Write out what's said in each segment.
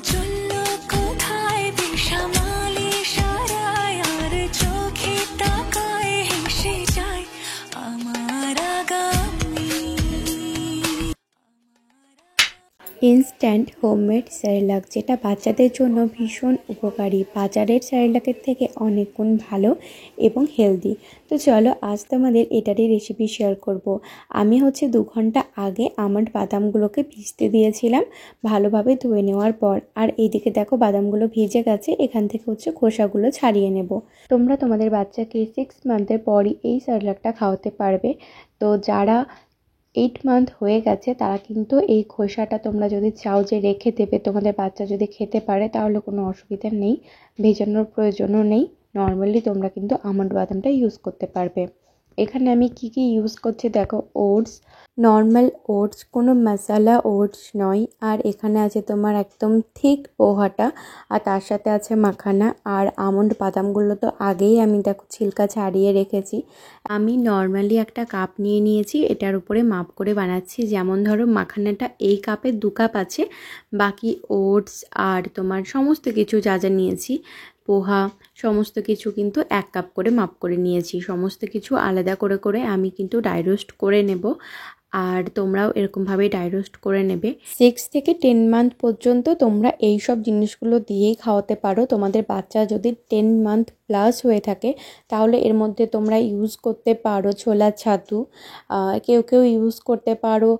চললো কোথায় বেসামাল ইশারায়, আর চোখে তাকায় হেসে যায় আমার আগামী। ইনস্ট্যান্ট হোমমেড স্যারেলাক, যেটা বাচ্চাদের জন্য ভীষণ উপকারী, বাজারের স্যারেলাকের থেকে অনেক গুণ ভালো এবং হেলদি। তো চলো আজ তোমাদের এটারই রেসিপি শেয়ার করব। আমি 2 ঘন্টা আগে আমন্ড বাদামগুলোকে ভিজতে দিয়েছিলাম ভালোভাবে ধুয়ে নেওয়ার পর। আর এইদিকে দেখো বাদামগুলো ভিজে গেছে, এখান থেকে খোসাগুলো ছাড়িয়ে নেব। তোমরা তোমাদের বাচ্চাকে 6 মান্থের পরই এই স্যারেলাকটা খাওয়াতে পারবে। তো যারা 8 মান্থ হয়ে গেছে তারা কিন্তু এই খোসাটা তোমরা যদি চাও যে রেখে দেবে, তোমাদের বাচ্চা যদি খেতে পারে তাহলে কোনো অসুবিধা নেই, ভেজানোর প্রয়োজনও নেই। নর্মালি তোমরা কিন্তু আমন্ড বাদামটা ইউজ করতে পারবে। এখানে আমি কি ইউজ করছি দেখো, ওটস, নর্মাল ওটস, কোনো মশলা ওটস নয়। আর এখানে আছে তোমার একদম থিক পোহাটা, আর তার সাথে আছে মাখানা। আর আমন্ড বাদামগুলো তো আগেই আমি দেখো ছিলকা ছাড়িয়ে রেখেছি। আমি নর্মালি একটা কাপ নিয়ে নিয়েছি, এটার উপরে মাপ করে বানাচ্ছি। যেমন ধরো মাখানাটা এই কাপে 2 কাপ আছে, বাকি ওটস আর তোমার সমস্ত কিছু যা যা নিয়েছি, পোহা, সমস্ত কিছু কিন্তু 1 কাপ করে মাপ করে নিয়েছি। সমস্ত কিছু আলাদা করে করে আমি কিন্তু ড্রাই রোস্ট করে নেব, আর তোমরাও এরকমভাবেই ড্রাই রোস্ট করে নেবে। 6 থেকে 10 মান্থ পর্যন্ত তোমরা এই সব জিনিসগুলো দিয়েই খাওয়াতে পারো। তোমাদের বাচ্চা যদি 10 মান্থ প্লাস হয়ে থাকে তাহলে এর মধ্যে তোমরা ইউজ করতে পারো ছোলার ছাতু, কেউ কেউ ইউজ করতে পারো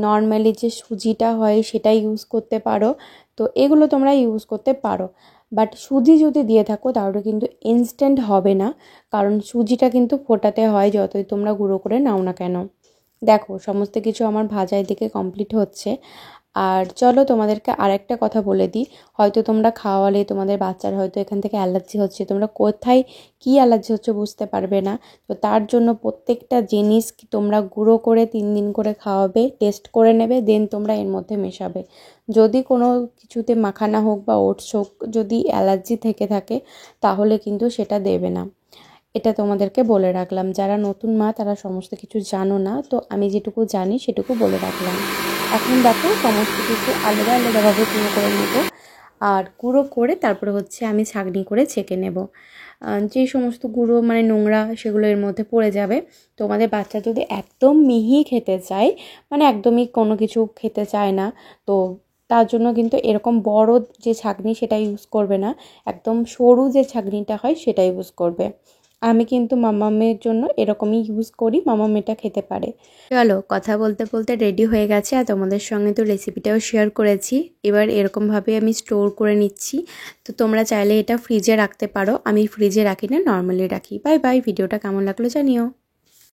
নর্মালি যে সুজিটা হয় সেটা ইউজ করতে পারো। তো এগুলো তোমরা ইউজ করতে পারো, বাট সুজি যদি দিয়ে থাকো তাহলে কিন্তু ইনস্ট্যান্ট হবে না, কারণ সুজিটা কিন্তু ফোটাতে হয় যতই তোমরা গুঁড়ো করে নাও না কেন। দেখো সমস্ত কিছু আমার ভাজা এদিকে কমপ্লিট হচ্ছে। আর চলো তোমাদেরকে আরেকটা কথা বলে দিই, হয়তো তোমরা খাওয়ালে তোমাদের বাচ্চার হয়তো এখান থেকে অ্যালার্জি হচ্ছে, তোমরা কোথায় কী অ্যালার্জি হচ্ছে বুঝতে পারবে না। তো তার জন্য প্রত্যেকটা জিনিস তোমরা গুঁড়ো করে 3 দিন করে খাওয়াবে, টেস্ট করে নেবে, দেন তোমরা এর মধ্যে মেশাবে। যদি কোনো কিছুতে মাখানা হোক বা ওটস হোক যদি অ্যালার্জি থেকে থাকে তাহলে কিন্তু সেটা দেবে না। এটা তোমাদেরকে বলে রাখলাম, যারা নতুন মা তারা সমস্ত কিছু জানো না, তো আমি যেটুকু জানি সেটুকু বলে রাখলাম। এখন দেখো সমস্ত কিছু আলাদা আলাদাভাবে গুঁড়ো করে নেব, আর গুঁড়ো করে তারপরে আমি ছাঁকনি করে ছেঁকে নেব। যে সমস্ত গুঁড়ো মানে নোংরা সেগুলো এর মধ্যে পড়ে যাবে। তোমাদের বাচ্চা যদি একদম মিহি খেতে চায়, মানে একদমই কোনো কিছু খেতে চায় না, তো তার জন্য কিন্তু এরকম বড় যে ছাঁকনি সেটা ইউজ করবে না, একদম সরু যে ছাঁকনিটা হয় সেটা ইউজ করবে। আমি কিন্তু মামামের জন্য এরকমই ইউজ করি, মামাম এটা খেতে পারে। চলো কথা বলতে বলতে রেডি হয়ে গেছে, আর তোমাদের সঙ্গে তো রেসিপিটাও শেয়ার করেছি। এবার এরকমভাবে আমি স্টোর করে নিচ্ছি। তো তোমরা চাইলে এটা ফ্রিজে রাখতে পারো, আমি ফ্রিজে রাখি না, নর্মালি রাখি। বাই বাই, ভিডিওটা কেমন লাগলো জানিও।